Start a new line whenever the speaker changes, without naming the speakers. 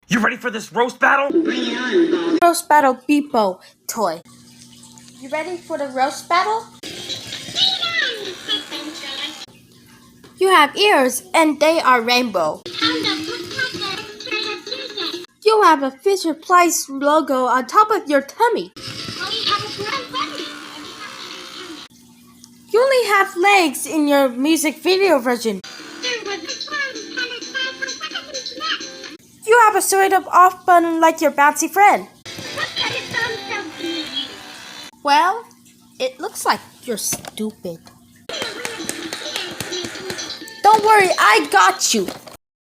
You ready for this roast battle?
Roast Battle Beepo toy. You ready for the roast battle? You have ears and they are rainbow. You have a Fisher Price logo on top of your tummy. You only have legs in your music video version. You have a sort of off button like your bouncy friend. Well, it looks like you're stupid. Don't worry, I got you.